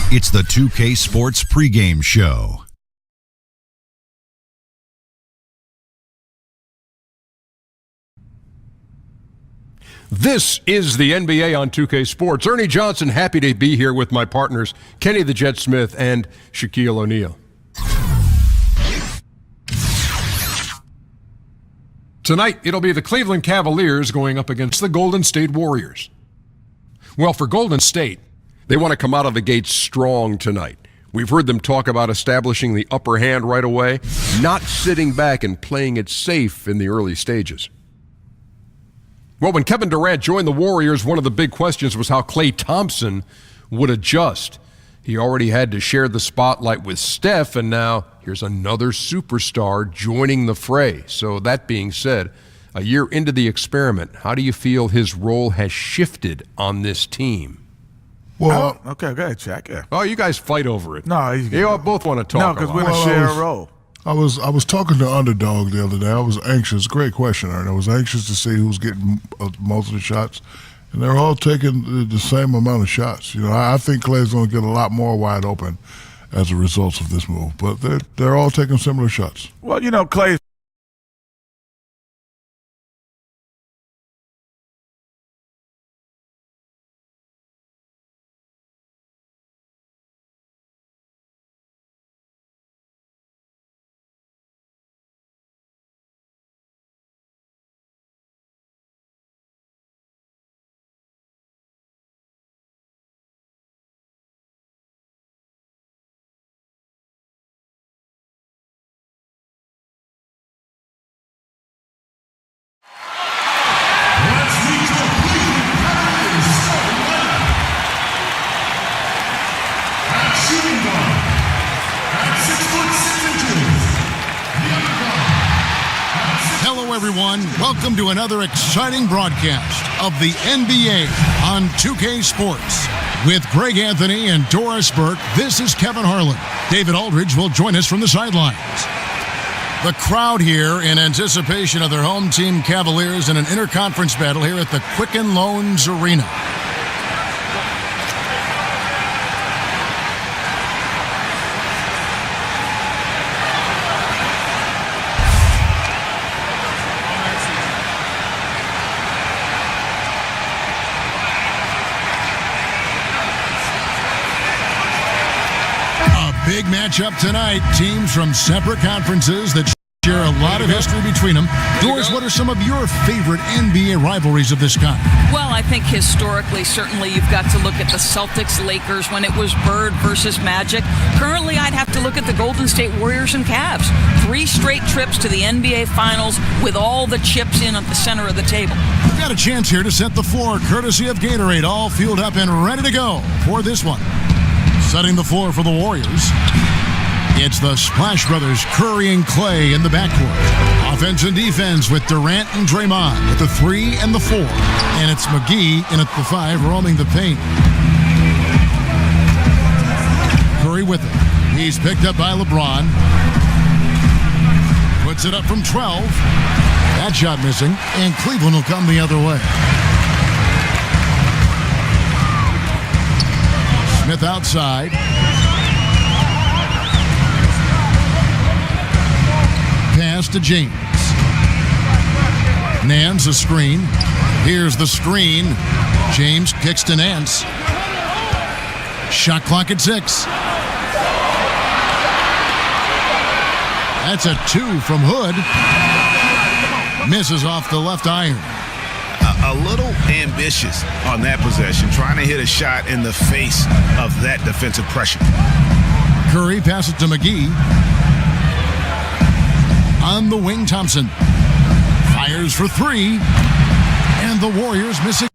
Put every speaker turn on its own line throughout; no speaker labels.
It's the 2K Sports pregame show.
This is the NBA on 2K Sports. Ernie Johnson, happy to be here with my partners, Kenny the Jet Smith and Shaquille O'Neal. Tonight, it'll be the Cleveland Cavaliers going up against the Golden State Warriors. Well, for Golden State, they want to come out of the gate strong tonight. We've heard them talk about establishing the upper hand right away, not sitting back and playing it safe in the early stages. Well, when Kevin Durant joined the Warriors, one of the big questions was how Klay Thompson would adjust. He already had to share the spotlight with Steph, and now here's another superstar joining the fray. So that being said, a year into the experiment, how do you feel his role has shifted on this team?
Well, okay, go ahead, Shaq. Yeah.
Oh, you guys fight over it.
No,
you all both want to talk.
No, because we're going to share a role.
I was talking to Underdog the other day. I was anxious. Great question, Aaron. I was anxious to see who's getting most of the shots, and they're all taking the same amount of shots. You know, I think Klay's going to get a lot more wide open as a result of this move, but they're all taking similar shots.
Well, you know, Klay.
Hello, everyone. Welcome to another exciting broadcast of the NBA on 2K Sports. With Greg Anthony and Doris Burke, this is Kevin Harlan. David Aldridge will join us from the sidelines. The crowd here in anticipation of their home team Cavaliers in an interconference battle here at the Quicken Loans Arena. Big matchup tonight. Teams from separate conferences that share a lot of history between them. Doris, what are some of your favorite NBA rivalries of this kind?
Well, I think historically, certainly you've got to look at the Celtics-Lakers when it was Bird versus Magic. Currently, I'd have to look at the Golden State Warriors and Cavs. 3 straight trips to the NBA Finals with all the chips in at the center of the table.
We've got a chance here to set the floor, courtesy of Gatorade, all fueled up and ready to go for this one. Setting the floor for the Warriors, it's the Splash Brothers, Curry and Klay in the backcourt. Offense and defense with Durant and Draymond at the 3 and the 4. And it's McGee in at the 5, roaming the paint. Curry with it. He's picked up by LeBron. Puts it up from 12. That shot missing, and Cleveland will come the other way. Smith outside. Pass to James. Nance a screen. Here's the screen. James kicks to Nance. Shot clock at 6. That's a 2 from Hood. Misses off the left iron.
A little ambitious on that possession, trying to hit a shot in the face of that defensive pressure.
Curry passes to McGee. On the wing, Thompson fires for 3, and the Warriors missing.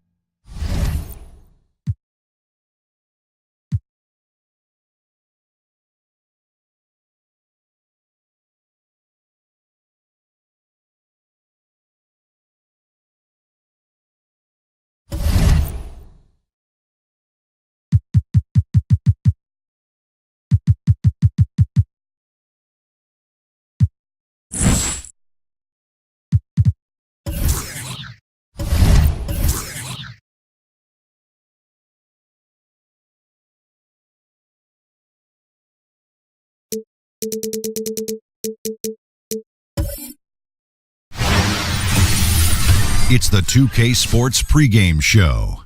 It's the 2K Sports pregame show.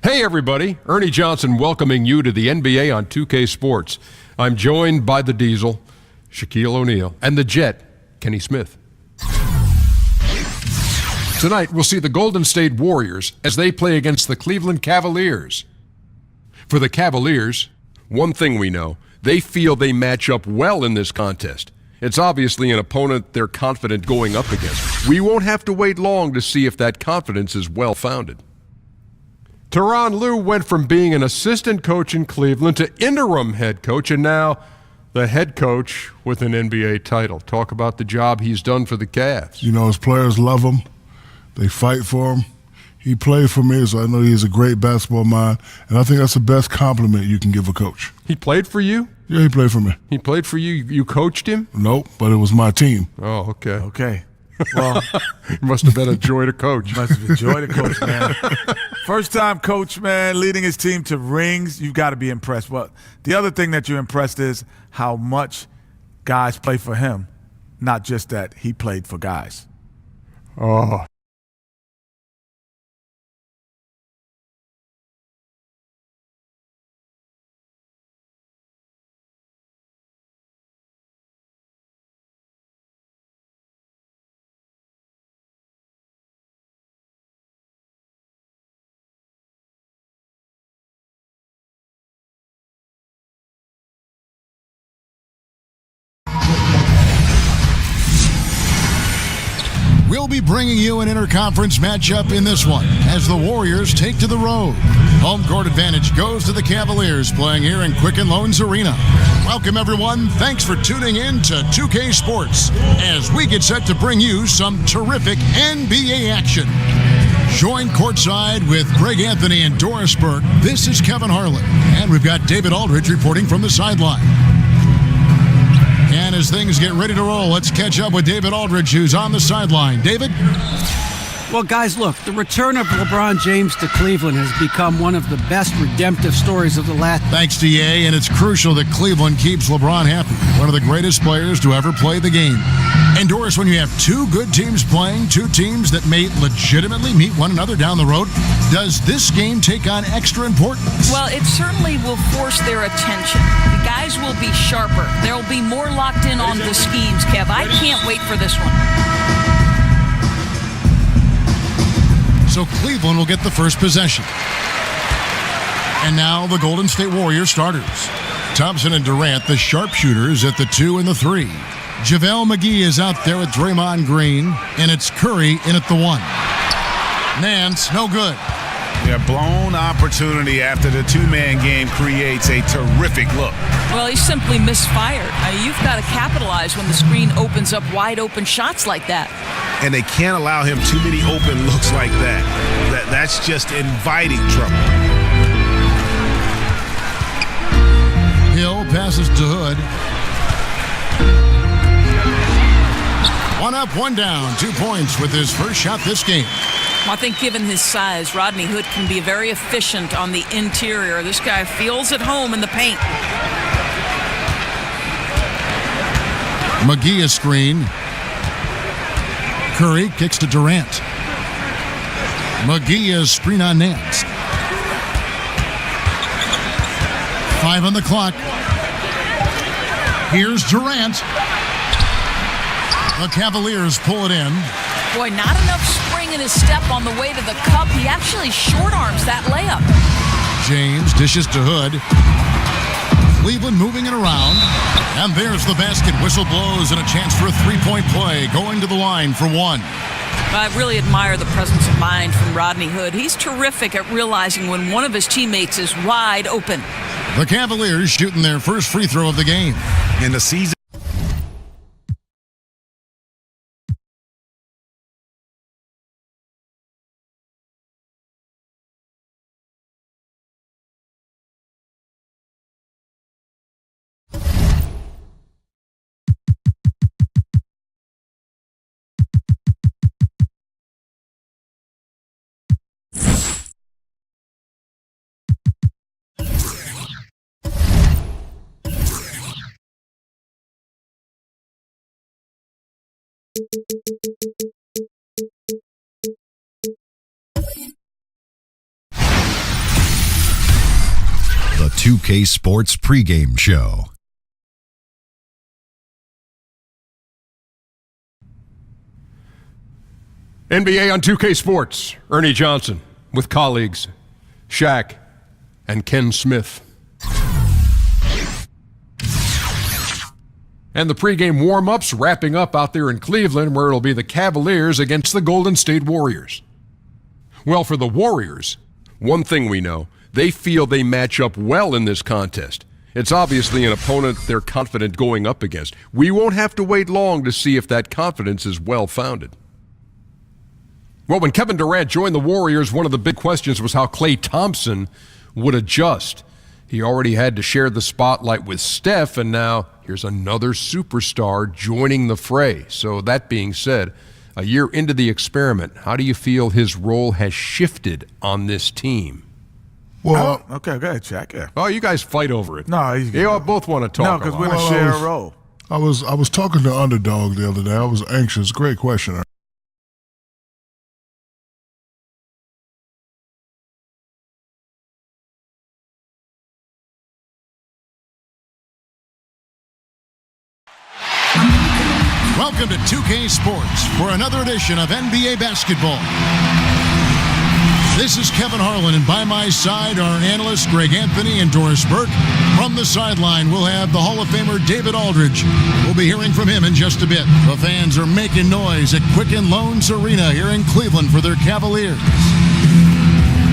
Hey everybody, Ernie Johnson welcoming you to the NBA on 2K Sports. I'm joined by the Diesel, Shaquille O'Neal, and the Jet, Kenny Smith. Tonight we'll see the Golden State Warriors as they play against the Cleveland Cavaliers. For the Cavaliers, one thing we know, they feel they match up well in this contest. It's obviously an opponent they're confident going up against. We won't have to wait long to see if that confidence is well-founded. Tyronn Lue went from being an assistant coach in Cleveland to interim head coach, and now the head coach with an NBA title. Talk about the job he's done for the Cavs.
You know, his players love him. They fight for him. He played for me, so I know he's a great basketball mind, and I think that's the best compliment you can give a coach.
He played for you?
Yeah, he played for me.
He played for you? You coached him?
Nope, but it was my team.
Oh, okay.
Okay. Well,
it must have been a joy to coach.
must have been a joy to coach, man. First time coach, man, leading his team to rings, you've got to be impressed. But the other thing that you're impressed is how much guys play for him, not just that he played for guys.
Oh.
We'll be bringing you an interconference matchup in this one as the Warriors take to the road. Home court advantage goes to the Cavaliers playing here in Quicken Loans Arena. Welcome, everyone. Thanks for tuning in to 2K Sports as we get set to bring you some terrific NBA action. Joined courtside with Greg Anthony and Doris Burke, this is Kevin Harlan. And we've got David Aldridge reporting from the sideline. And as things get ready to roll, let's catch up with David Aldridge, who's on the sideline. David?
Well, guys, look, the return of LeBron James to Cleveland has become one of the best redemptive stories of the last...
Thanks to Ye, and it's crucial that Cleveland keeps LeBron happy, one of the greatest players to ever play the game. And Doris, when you have two good teams playing, two teams that may legitimately meet one another down the road, does this game take on extra importance?
Well, it certainly will force their attention. The guys will be sharper. They'll be more locked in on the schemes, Kev. I can't wait for this one.
So Cleveland will get the first possession. And now the Golden State Warriors starters. Thompson and Durant, the sharpshooters, at the 2 and the 3. JaVale McGee is out there with Draymond Green, and it's Curry in at the 1. Nance, no good.
Yeah, blown opportunity after the two-man game creates a terrific look.
Well, he simply misfired. You've got to capitalize when the screen opens up wide open shots like that.
And they can't allow him too many open looks like that. That's just inviting trouble.
Hill passes to Hood. 1 up, 1 down, 2 points with his first shot this game.
I think given his size, Rodney Hood can be very efficient on the interior. This guy feels at home in the paint.
McGee is screen. Curry kicks to Durant. McGee is screen on Nance. 5 on the clock. Here's Durant. The Cavaliers pull it in.
Boy, not enough spring in his step on the way to the cup. He actually short arms that layup.
James dishes to Hood. Cleveland moving it around. And there's the basket. Whistle blows and a chance for a three-point play. Going to the line for 1.
I really admire the presence of mind from Rodney Hood. He's terrific at realizing when one of his teammates is wide open.
The Cavaliers shooting their first free throw of the game.
In the season.
The 2K Sports pregame show.
NBA on 2K Sports. Ernie Johnson with colleagues Shaq and Ken Smith. And the pregame warm-ups wrapping up out there in Cleveland, where it'll be the Cavaliers against the Golden State Warriors. Well, for the Warriors, one thing we know, they feel they match up well in this contest. It's obviously an opponent they're confident going up against. We won't have to wait long to see if that confidence is well-founded. Well, when Kevin Durant joined the Warriors, one of the big questions was how Klay Thompson would adjust. He already had to share the spotlight with Steph, and now here's another superstar joining the fray. So that being said, a year into the experiment, how do you feel his role has shifted on this team?
Well, okay, go ahead, Shaq. Yeah.
Oh, you guys fight over it.
No,
you all both want to talk.
No, because we're going to share a role.
I was talking to Underdog the other day. I was anxious. Great question.
Welcome to 2K Sports for another edition of NBA basketball. This is Kevin Harlan, and by my side are analysts Greg Anthony and Doris Burke. From the sideline, we'll have the Hall of Famer David Aldridge. We'll be hearing from him in just a bit. The fans are making noise at Quicken Loans Arena here in Cleveland for their Cavaliers.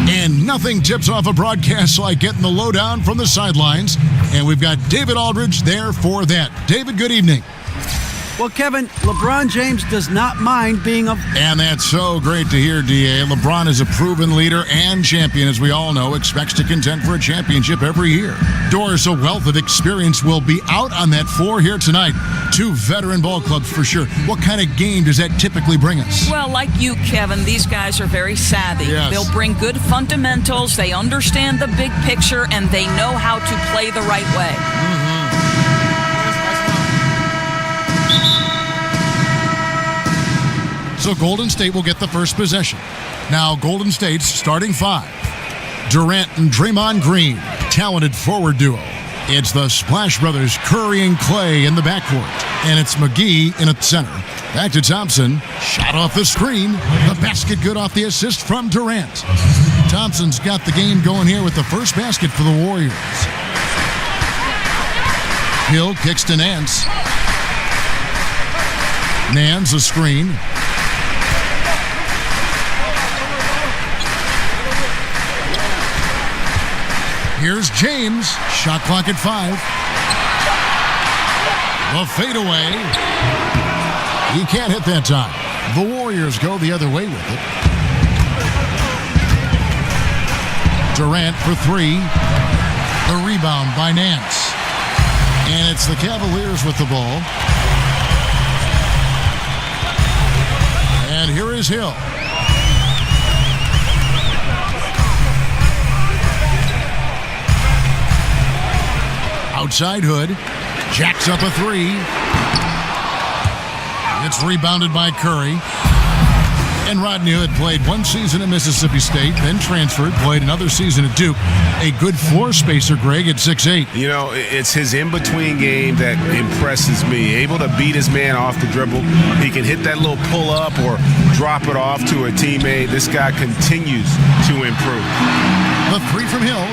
And nothing tips off a broadcast like getting the lowdown from the sidelines. And we've got David Aldridge there for that. David, good evening.
Well, Kevin, LeBron James does not mind being a...
And that's so great to hear, D.A. LeBron is a proven leader and champion, as we all know, expects to contend for a championship every year. Doris, a wealth of experience, will be out on that floor here tonight. Two veteran ball clubs for sure. What kind of game does that typically bring us?
Well, like you, Kevin, these guys are very savvy.
Yes.
They'll bring good fundamentals, they understand the big picture, and they know how to play the right way.
So Golden State will get the first possession. Now Golden State's starting five. Durant and Draymond Green, talented forward duo. It's the Splash Brothers, Curry and Clay in the backcourt. And it's McGee in at center. Back to Thompson. Shot off the screen. The basket good off the assist from Durant. Thompson's got the game going here with the first basket for the Warriors. Hill kicks to Nance. Nance a screen. Here's James. Shot clock at 5. The fadeaway. He can't hit that time. The Warriors go the other way with it. Durant for 3. The rebound by Nance. And it's the Cavaliers with the ball. And here is Hill. Outside Hood. Jacks up a 3. It's rebounded by Curry. And Rodney Hood played one season at Mississippi State, then transferred, played another season at Duke. A good floor spacer, Greg, at 6'8".
You know, it's his in-between game that impresses me. Able to beat his man off the dribble. He can hit that little pull-up or drop it off to a teammate. This guy continues to improve.
The 3 from Hill.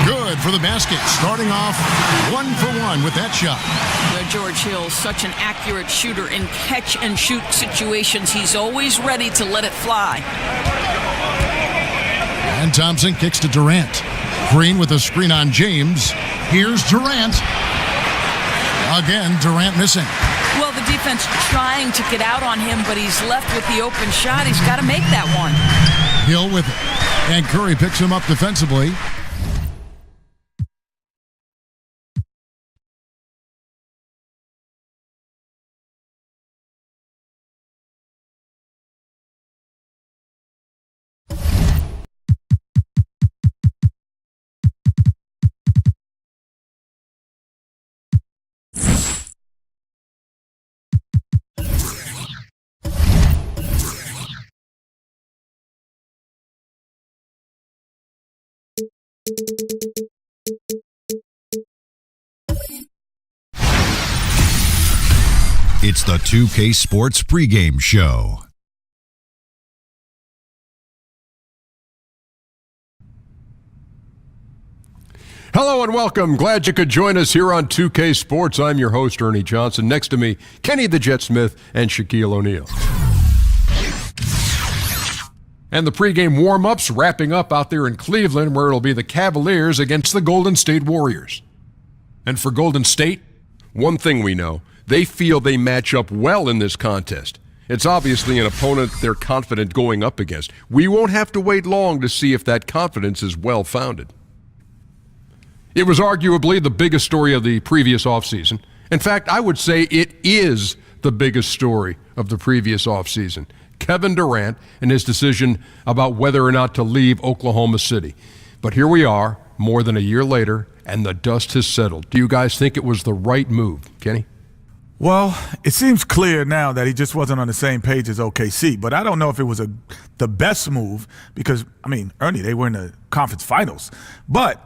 Good for the basket. Starting off 1 for 1 with that shot.
George Hill, such an accurate shooter in catch-and-shoot situations. He's always ready to let it fly.
And Thompson kicks to Durant. Green with a screen on James. Here's Durant. Again, Durant missing.
Well, the defense trying to get out on him, but he's left with the open shot. He's got to make that one.
Hill with it. And Curry picks him up defensively.
It's the 2K Sports pregame show.
Hello and welcome. Glad you could join us here on 2K Sports. I'm your host, Ernie Johnson. Next to me, Kenny the Jet Smith and Shaquille O'Neal. And the pregame warm-ups wrapping up out there in Cleveland, where it'll be the Cavaliers against the Golden State Warriors. And for Golden State, one thing we know, they feel they match up well in this contest. It's obviously an opponent they're confident going up against. We won't have to wait long to see if that confidence is well-founded. It was arguably the biggest story of the previous offseason. In fact, I would say it is the biggest story of the previous offseason. Kevin Durant and his decision about whether or not to leave Oklahoma City. But here we are, more than a year later, and the dust has settled. Do you guys think it was the right move, Kenny?
Well, it seems clear now that he just wasn't on the same page as OKC, but I don't know if it was the best move because, Ernie, they were in the conference finals. But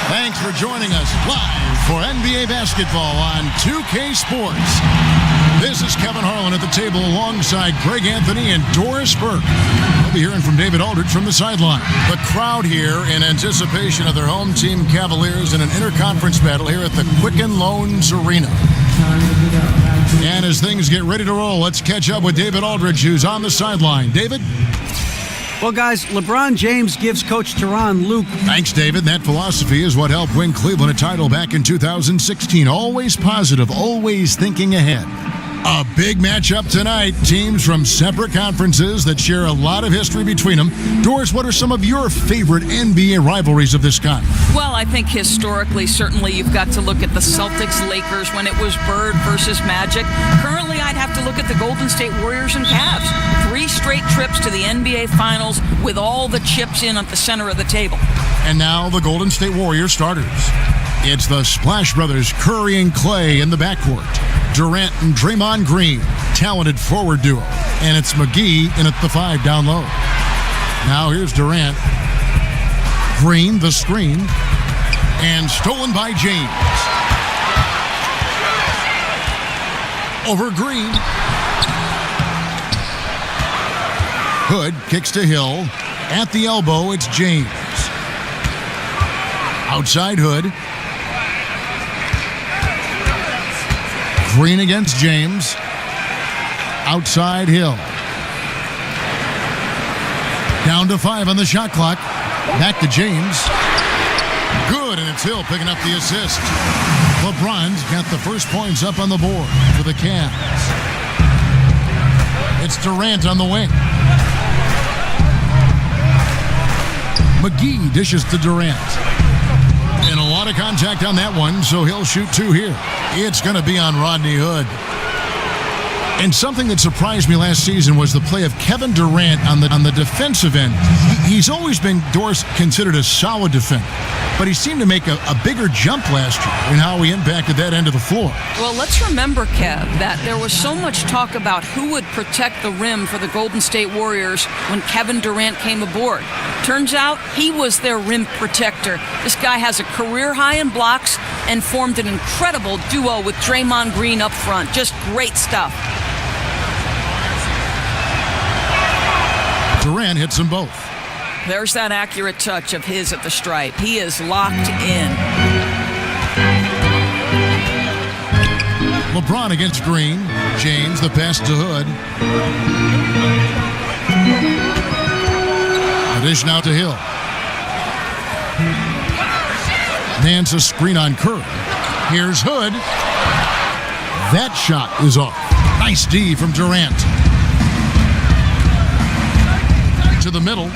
thanks for joining us live for NBA basketball on 2K Sports. This is Kevin Harlan at the table alongside Greg Anthony and Doris Burke. We'll be hearing from David Aldridge from the sideline. The crowd here in anticipation of their home team Cavaliers in an interconference battle here at the Quicken Loans Arena. And as things get ready to roll, let's catch up with David Aldridge, who's on the sideline. David?
Well, guys, LeBron James gives Coach Tyronn Lue.
Thanks, David. That philosophy is what helped win Cleveland a title back in 2016. Always positive, always thinking ahead. A big matchup tonight. Teams from separate conferences that share a lot of history between them. Doris, what are some of your favorite NBA rivalries of this kind?
Well, I think historically, certainly you've got to look at the Celtics-Lakers when it was Bird versus Magic. Currently, I'd have to look at the Golden State Warriors and Cavs. 3 straight trips to the NBA Finals with all the chips in at the center of the table.
And now the Golden State Warriors starters. It's the Splash Brothers, Curry and Clay in the backcourt. Durant and Draymond Green, talented forward duo. And it's McGee in at the 5 down low. Now here's Durant. Green, the screen. And stolen by James. Over Green. Hood kicks to Hill. At the elbow, it's James. Outside Hood. Green against James. Outside Hill. Down to 5 on the shot clock. Back to James. Good, and it's Hill picking up the assist. LeBron's got the first points up on the board for the Cavs. It's Durant on the wing. McGee dishes to Durant. And a lot of contact on that one, so he'll shoot 2 here. It's going to be on Rodney Hood. And something that surprised me last season was the play of Kevin Durant on the defensive end. He's always been, Doris, considered a solid defender, but he seemed to make a bigger jump last year in how he impacted that end of the floor.
Well, let's remember, Kev, that there was so much talk about who would protect the rim for the Golden State Warriors when Kevin Durant came aboard. Turns out he was their rim protector. This guy has a career high in blocks and formed an incredible duo with Draymond Green up front. Just great stuff.
Durant hits them both.
There's that accurate touch of his at the stripe. He is locked in.
LeBron against Green. James, the pass to Hood. The dish now to Hill. Nance a screen on Curry. Here's Hood. That shot is off. Nice D from Durant. To the middle.